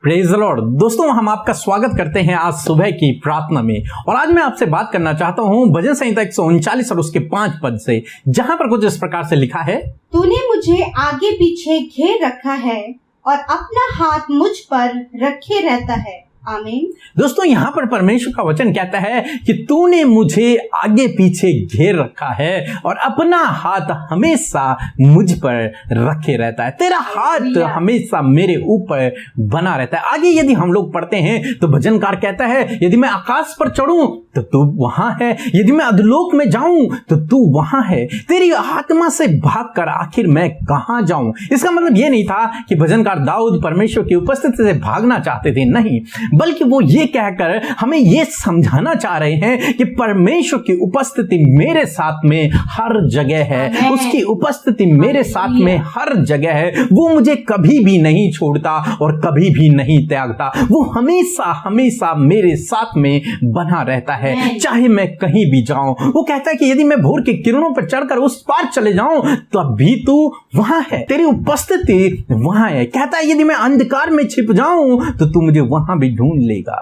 Praise the Lord. दोस्तों, हम आपका स्वागत करते हैं आज सुबह की प्रार्थना में। और आज मैं आपसे बात करना चाहता हूं भजन संहिता 139 और उसके 5 पद से, जहां पर कुछ इस प्रकार से लिखा है, तूने मुझे आगे पीछे घेर रखा है और अपना हाथ मुझ पर रखे रहता है। आमीन। दोस्तों, यहाँ पर परमेश्वर का वचन कहता है कि तूने मुझे आगे पीछे घेर रखा है और अपना हाथ हमेशा मुझ पर रखे रहता है। तेरा हाथ हमेशा मेरे ऊपर बना रहता है। आगे यदि हम लोग पढ़ते हैं तो भजनकार कहता है, यदि मैं आकाश पर चढ़ूं तो तू वहां है, यदि मैं अधोलोक में जाऊं तो तू वहां है। तेरी आत्मा से भागकर आखिर मैं कहां जाऊं। इसका मतलब यह नहीं था कि भजनकार दाऊद परमेश्वर की उपस्थिति से भागना चाहते थे, नहीं, बल्कि वो ये कहकर हमें ये समझाना चाह रहे हैं कि परमेश्वर की उपस्थिति मेरे साथ में हर जगह है। उसकी उपस्थिति मेरे साथ में हर जगह है। वो मुझे कभी भी नहीं छोड़ता और कभी भी नहीं त्यागता। वो हमेशा हमेशा मेरे साथ में बना रहता है, चाहे मैं कहीं भी जाऊं। वो कहता है कि यदि मैं भोर की किरणों पर चढ़कर उस पार चले जाऊं तब भी तू वहां है, तेरी उपस्थिति वहां है। कहता है यदि मैं अंधकार में छिप जाऊं तो तू मुझे वहां भी ढूंढ लेगा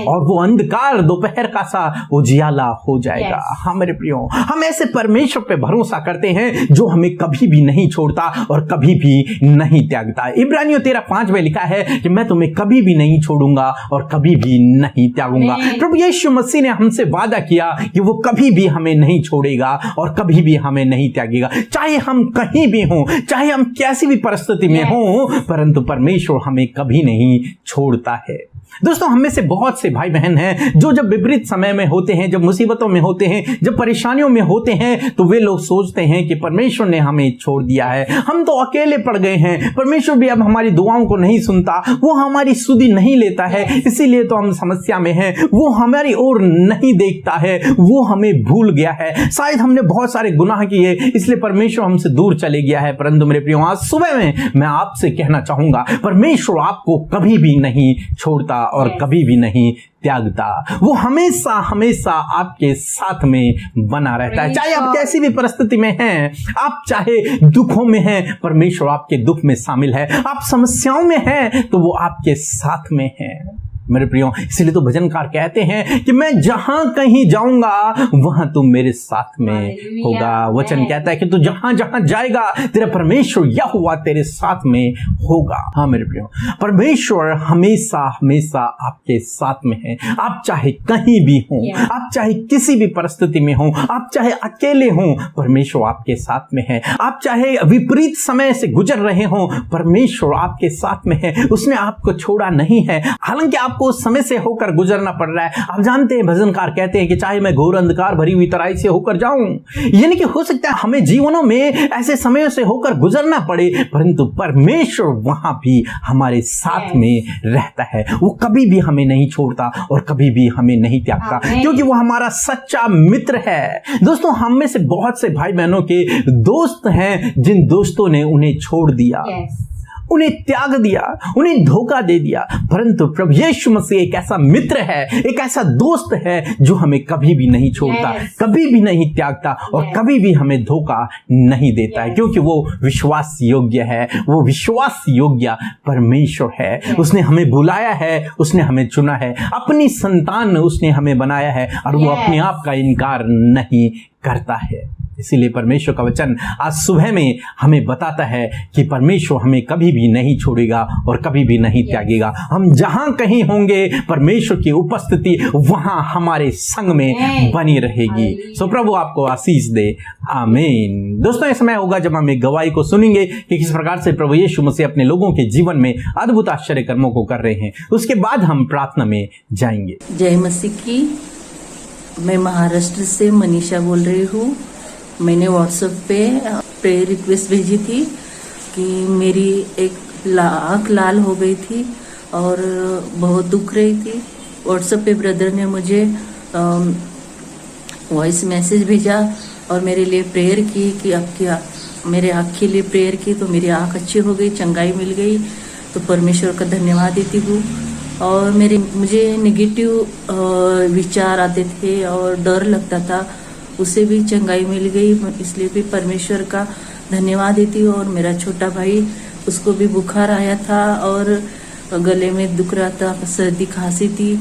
और वो अंधकार दोपहर का सा उजियाला हो जाएगा। हाँ मेरे प्रियो, हम ऐसे परमेश्वर पे भरोसा करते हैं जो हमें कभी भी नहीं छोड़ता और कभी भी नहीं त्यागता। इब्रानियों 13:5 में लिखा है कि मैं तुम्हें कभी भी नहीं छोड़ूंगा और कभी भी नहीं त्यागूंगा। प्रभु यीशु मसीह ने हमसे वादा किया कि वो कभी भी हमें नहीं छोड़ेगा और कभी भी हमें नहीं त्यागेगा, चाहे हम कहीं भी हों, चाहे हम कैसी भी परिस्थिति में हों, परंतु परमेश्वर हमें कभी नहीं छोड़ता है। दोस्तों, हम में से बहुत से भाई बहन हैं जो जब विपरीत समय में होते हैं, जब मुसीबतों में होते हैं, जब परेशानियों में होते हैं, तो वे लोग सोचते हैं कि परमेश्वर ने हमें छोड़ दिया है, हम तो अकेले पड़ गए हैं, परमेश्वर भी अब हमारी दुआओं को नहीं सुनता, वो हमारी सुधि नहीं लेता है, इसीलिए तो हम समस्या में हैं, वो हमारी ओर नहीं देखता है, वो हमें भूल गया है, शायद हमने बहुत सारे गुनाह किए इसलिए परमेश्वर हमसे दूर चले गया है। परंतु मेरे प्रियो, आज सुबह में मैं आपसे कहना चाहूंगा, परमेश्वर आपको कभी भी नहीं छोड़ता और कभी भी नहीं त्यागता। वो हमेशा हमेशा आपके साथ में बना रहता है, चाहे आप कैसी भी परिस्थिति में हैं, आप चाहे दुखों में हैं, परमेश्वर आपके दुख में शामिल है, आप समस्याओं में हैं तो वो आपके साथ में है। मेरे प्रियो, इसलिए तो भजनकार कहते हैं कि मैं जहां कहीं जाऊंगा वहां तुम मेरे साथ में होगा। वचन कहता है कि तू जहां जहां जाएगा तेरा परमेश्वर यहोवा तेरे साथ में होगा। हाँ मेरे प्रियो, परमेश्वर हमेशा हमेशा आपके साथ में है। आप चाहे कहीं भी हों, आप चाहे किसी भी परिस्थिति में हों, आप चाहे अकेले हों, परमेश्वर आपके साथ में है। आप चाहे विपरीत समय से गुजर रहे हों, परमेश्वर आपके साथ में है। उसने आपको छोड़ा नहीं है, हालांकि आपको उस समय से होकर गुजरना पड़ रहा है। आप जानते हैं, भजनकार कहते हैं कि चाहे मैं घोर अंधकार भरी हुई तराई से होकर जाऊं, यानी कि हो सकता है हमें जीवनों में ऐसे समयों से होकर गुजरना पड़े, परंतु परमेश्वर वहां भी हमारे साथ में रहता है। वो कभी भी हमें नहीं छोड़ता और कभी भी हमें नहीं त्यागता, क्योंकि वो हमारा सच्चा मित्र है। दोस्तों, हम में से बहुत से भाई बहनों के दोस्त हैं जिन दोस्तों ने उन्हें छोड़ दिया, उन्हें त्याग दिया, उन्हें धोखा दे दिया, परंतु प्रभु यीशु मसीह एक ऐसा मित्र है, एक ऐसा दोस्त है जो हमें कभी भी नहीं छोड़ता, कभी भी नहीं त्यागता और कभी भी हमें धोखा नहीं देता है, क्योंकि वो विश्वास योग्य है। वो विश्वास योग्य परमेश्वर है। उसने हमें बुलाया है, उसने हमें चुना है, अपनी संतान उसने हमें बनाया है और वो अपने आप का इनकार नहीं करता है। इसीलिए परमेश्वर का वचन आज सुबह में हमें बताता है कि परमेश्वर हमें कभी भी नहीं छोड़ेगा और कभी भी नहीं त्यागेगा। हम जहां कहीं होंगे, परमेश्वर की उपस्थिति वहां हमारे संग में बनी रहेगी। सो प्रभु आपको आशीष दे। आमीन। दोस्तों, ये समय होगा जब हम एक गवाही को सुनेंगे कि किस प्रकार से प्रभु यीशु मसीह अपने लोगों के जीवन में अद्भुत आश्चर्य कर्मों को कर रहे हैं। उसके बाद हम प्रार्थना में जाएंगे। जय मसीह की। मैं महाराष्ट्र से मनीषा बोल रही हूँ। मैंने व्हाट्सएप पे प्रेयर रिक्वेस्ट भेजी थी कि मेरी एक आँख लाल हो गई थी और बहुत दुख रही थी। व्हाट्सएप पे ब्रदर ने मुझे वॉइस मैसेज भेजा और मेरे लिए प्रेयर की कि आपकी मेरे आँख के लिए प्रेयर की, तो मेरी आँख अच्छी हो गई, चंगाई मिल गई। तो परमेश्वर का धन्यवाद देती हूँ। और मुझे नेगेटिव विचार आते थे और डर लगता था, उसे भी चंगाई मिल गई, इसलिए भी परमेश्वर का धन्यवाद देती हूँ। और मेरा छोटा भाई, उसको भी बुखार आया था और गले में दुख रहा था, सर्दी खांसी थी,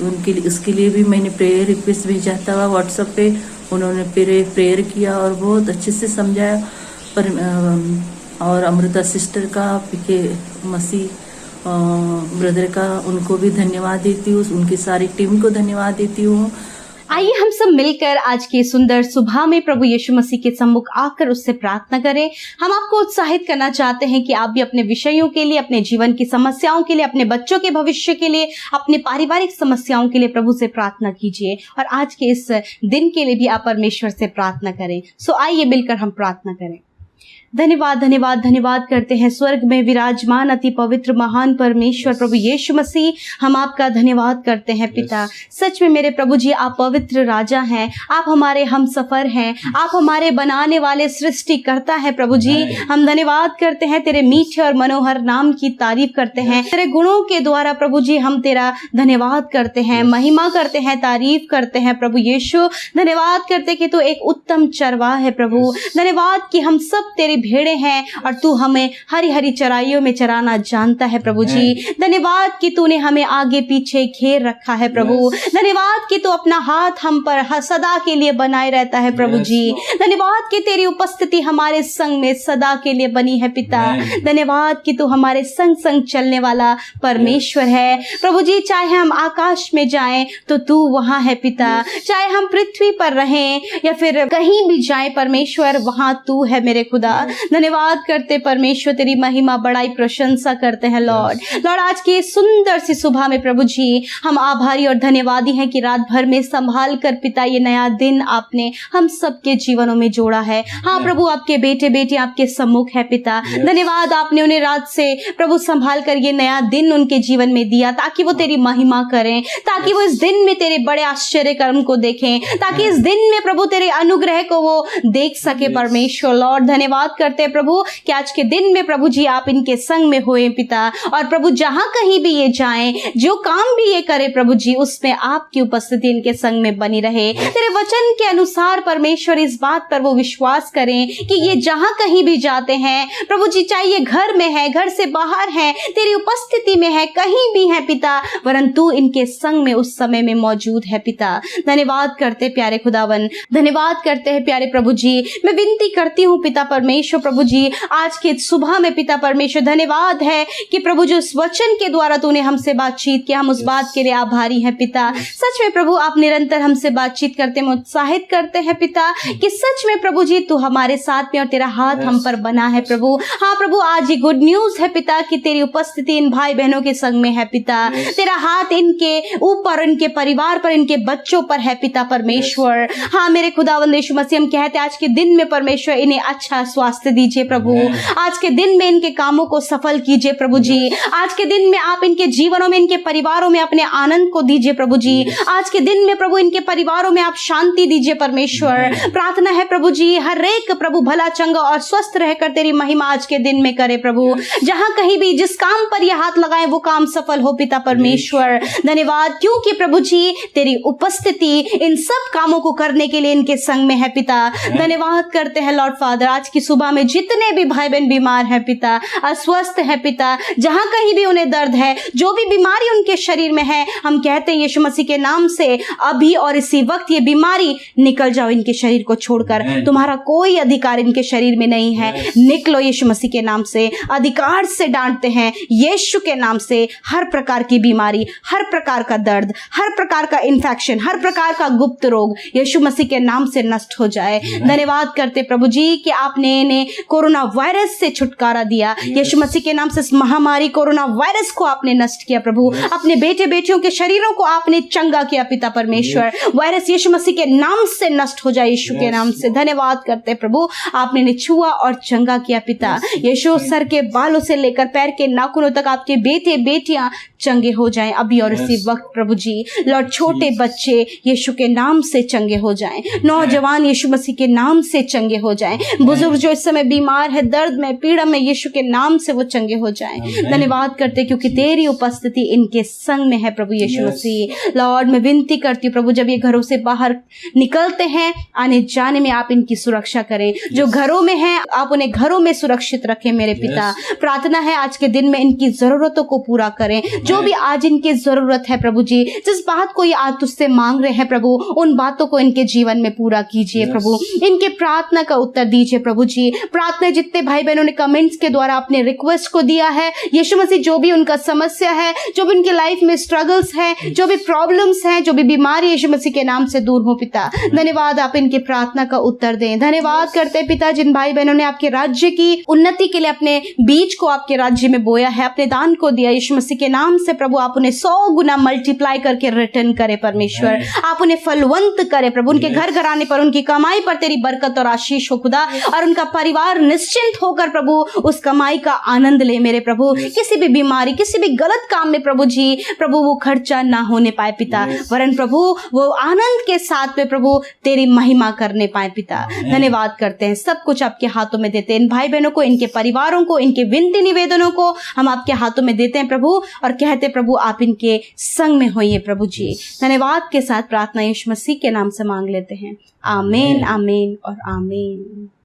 उनके लिए उसके लिए भी मैंने प्रेयर रिक्वेस्ट भेजा था व्हाट्सएप पे। उन्होंने प्रेयर किया और बहुत अच्छे से समझाया। पर और अमृता सिस्टर का, पीके मसीह ब्रदर का, उनको भी धन्यवाद देती हूँ, उनकी सारी टीम को धन्यवाद देती हूँ। आइए हम सब मिलकर आज की सुंदर सुबह में प्रभु यीशु मसीह के सम्मुख आकर उससे प्रार्थना करें। हम आपको उत्साहित करना चाहते हैं कि आप भी अपने विषयों के लिए, अपने जीवन की समस्याओं के लिए, अपने बच्चों के भविष्य के लिए, अपने पारिवारिक समस्याओं के लिए प्रभु से प्रार्थना कीजिए और आज के इस दिन के लिए भी आप परमेश्वर से प्रार्थना करें। सो आइए मिलकर हम प्रार्थना करें। धन्यवाद धन्यवाद धन्यवाद करते हैं स्वर्ग में विराजमान अति पवित्र महान परमेश्वर प्रभु यीशु मसीह, हम आपका धन्यवाद करते हैं पिता। सच में मेरे प्रभु जी, आप पवित्र राजा हैं, आप हमारे हम सफर हैं, आप हमारे बनाने वाले सृष्टिकर्ता हैं प्रभु जी। हम धन्यवाद करते हैं, तेरे मीठे और मनोहर नाम की तारीफ करते हैं। तेरे गुणों के द्वारा प्रभु जी हम तेरा धन्यवाद करते हैं, महिमा करते हैं, तारीफ करते हैं प्रभु यीशु। धन्यवाद करते कि तू एक उत्तम चरवाहा है प्रभु। धन्यवाद कि हम सब तेरी भेड़े हैं और तू हमें हरी हरी चराइयों में चराना जानता है प्रभु जी। धन्यवाद कि तूने हमें आगे पीछे घेर रखा है प्रभु। धन्यवाद कि तू अपना हाथ हम पर सदा के लिए बनाए रहता है प्रभु जी। धन्यवाद कि तेरी उपस्थिति हमारे संग में सदा के लिए बनी है पिता। धन्यवाद कि तू हमारे संग संग चलने वाला परमेश्वर है प्रभु जी। चाहे हम आकाश में जाएं तो तू वहां है पिता, चाहे हम पृथ्वी पर रहें या फिर कहीं भी जाएं परमेश्वर, वहां तू है मेरे खुदा। धन्यवाद करते परमेश्वर, तेरी महिमा बड़ाई प्रशंसा करते हैं लॉर्ड। आज की सुंदर सी सुबह में प्रभु जी हम आभारी और धन्यवादी हैं कि रात भर में संभाल कर पिता ये नया दिन आपने हम सबके जीवनों में जोड़ा है। हाँ प्रभु, आपके बेटे बेटी आपके सम्मुख है पिता। धन्यवाद, आपने उन्हें रात से प्रभु संभाल कर ये नया दिन उनके जीवन में दिया ताकि वो तेरी महिमा करें, ताकि वो इस दिन में तेरे बड़े आश्चर्य कर्म को देखें, ताकि इस दिन में प्रभु तेरे अनुग्रह को वो देख सके परमेश्वर। लॉर्ड धन्यवाद करते हैं प्रभु कि आज के दिन में प्रभु जी आप इनके संग में होए पिता, और प्रभु जहां कहीं भी ये जाएं, जो काम भी ये करे प्रभु जी, उसमें आपकी उपस्थिति इनके संग में बनी रहे। तेरे वचन के अनुसार परमेश्वर इस बात पर वो विश्वास करें कि ये जहां कहीं भी जाते हैं प्रभु जी, चाहे ये घर में है, घर से बाहर है, तेरी उपस्थिति में है, कहीं भी है पिता, परंतु इनके संग में उस समय में मौजूद है पिता। धन्यवाद करते प्यारे खुदावन, धन्यवाद करते हैं प्यारे प्रभु जी। मैं विनती करती हूँ पिता परमेश्वर प्रभु जी, आज के सुबह में पिता परमेश्वर धन्यवाद है कि प्रभु जो इस वचन के द्वारा तूने हमसे बातचीत किया, हम उस बात के लिए आभारी हैं पिता। सच में प्रभु आप निरंतर हमसे बातचीत करते हैं, उत्साहित करते हैं पिता कि सच में प्रभु जी तू हमारे साथ में और तेरा हाथ हम पर बना है प्रभु। हाँ प्रभु, आज ये गुड न्यूज है पिता कि तेरी उपस्थिति इन भाई बहनों के संग में है पिता। तेरा हाथ इनके ऊपर, इनके परिवार पर, इनके बच्चों पर है पिता परमेश्वर। हाँ मेरे खुदावंद यीशु मसीह, हम कहते हैं आज के दिन में परमेश्वर इन्हें अच्छा स्वास्थ्य दीजिए प्रभु। आज के दिन में इनके कामों को सफल कीजिए प्रभु जी। आज के दिन में आप इनके जीवनों में, इनके परिवारों में अपने आनंद को दीजिए प्रभु जी। आज के दिन में प्रभु इनके परिवारों में आप शांति दीजिए परमेश्वर। प्रार्थना है प्रभु जी, हर एक प्रभु भला चंगा और स्वस्थ रहकर तेरी महिमा आज के दिन में करे प्रभु। जहां कहीं भी जिस काम पर यह हाथ लगाए वो काम सफल हो पिता परमेश्वर। धन्यवाद क्योंकि प्रभु जी तेरी उपस्थिति इन सब कामों को करने के लिए इनके संग में है पिता। धन्यवाद करते हैं लॉर्ड फादर, आज की सुबह में जितने भी भाई बहन बीमार हैं पिता, अस्वस्थ है पिता, जहां कहीं भी उन्हें दर्द है, जो भी बीमारी उनके शरीर में है, हम कहते हैं यीशु मसीह के नाम से अभी और इसी वक्त ये बीमारी निकल जाओ इनके शरीर को छोड़कर। तुम्हारा कोई अधिकार इनके शरीर में नहीं है, निकलो यीशु मसीह के नाम से। अधिकार से डांटते हैं यीशु के नाम से, हर प्रकार की बीमारी, हर प्रकार का दर्द, हर प्रकार का इन्फेक्शन, हर प्रकार का गुप्त रोग यीशु मसीह के नाम से नष्ट हो जाए। धन्यवाद करते प्रभु जी कि आपने इन्हें कोरोना वायरस से छुटकारा दिया। यीशु मसीह के नाम से इस महामारी कोरोना वायरस को आपने नष्ट किया प्रभु। अपने बेटे बेटियों के शरीरों को आपने चंगा किया पिता परमेश्वर। वायरस यीशु मसीह के नाम से नष्ट हो जाए, यीशु के नाम से। धन्यवाद करते प्रभु, आपने इन्हें छुआ और चंगा किया पिता। यीशु सर के बालों से लेकर पैर के नाखूनों तक आपके बेटे बेटियां चंगे हो जाएं अभी और इसी वक्त प्रभु जी। लॉर्ड, छोटे बच्चे यीशु के नाम से चंगे हो जाएं, नौजवान यीशु मसीह के नाम से चंगे हो जाएं, बुजुर्ग जो इस समय बीमार है, दर्द में, पीड़ा में, यीशु के नाम से वो चंगे हो जाएं। धन्यवाद करते क्योंकि तेरी उपस्थिति इनके संग में है प्रभु यीशु मसीह। लॉर्ड, मैं विनती करती हूँ प्रभु, जब ये घरों से बाहर निकलते हैं, आने जाने में आप इनकी सुरक्षा करें। जो घरों में हैं, आप उन्हें घरों में सुरक्षित रखें मेरे पिता। प्रार्थना है आज के दिन में इनकी जरूरतों को पूरा करें, जो भी आज इनकी जरूरत है प्रभु जी, जिस बात को ये आज तुझसे मांग रहे हैं प्रभु, उन बातों को इनके जीवन में पूरा कीजिए प्रभु। इनके प्रार्थना का उत्तर दीजिए प्रभु जी। प्रार्थना जितने भाई बहनों ने कमेंट्स के द्वारा अपने रिक्वेस्ट को दिया है, यीशु मसीह, जो भी उनका समस्या है, जो भी उनके लाइफ में स्ट्रगल्स है, जो भी प्रॉब्लम्स हैं, जो भी बीमारी, यीशु मसीह के नाम से दूर हो पिता। धन्यवाद, आप इनकी प्रार्थना का उत्तर दें। धन्यवाद करते पिता, जिन भाई बहनों ने आपके राज्य की उन्नति के लिए अपने बीज को आपके राज्य में बोया है, अपने दान को दिया, यीशु मसीह के नाम से प्रभु आप उन्हें 100 गुना मल्टीप्लाई करके रिटर्न करे परमेश्वर। आप उन्हें फलवंत करे प्रभु, उनके घर घराने पर, उनकी कमाई पर तेरी बरकत और आशीष हो खुदा, और उनका परिवार निश्चिंत होकर प्रभु उस कमाई का आनंद ले मेरे प्रभु। किसी भी बीमारी, किसी भी गलत काम में प्रभु जी, प्रभु वो खर्चा ना होने पाए पिता, वरन प्रभु वो आनंद के साथ में प्रभु तेरी महिमा करने पाए पिता। धन्यवाद करते हैं, सब कुछ आपके हाथों में देते हैं। इन भाई बहनों को, इनके परिवारों को, इनके विनती निवेदनों को हम आपके हाथों में देते हैं प्रभु, और कहते प्रभु आप इनके संग में होइए प्रभु जी। धन्यवाद के साथ प्रार्थना यीशु मसीह के नाम से मांग लेते हैं। आमीन, आमीन और आमीन।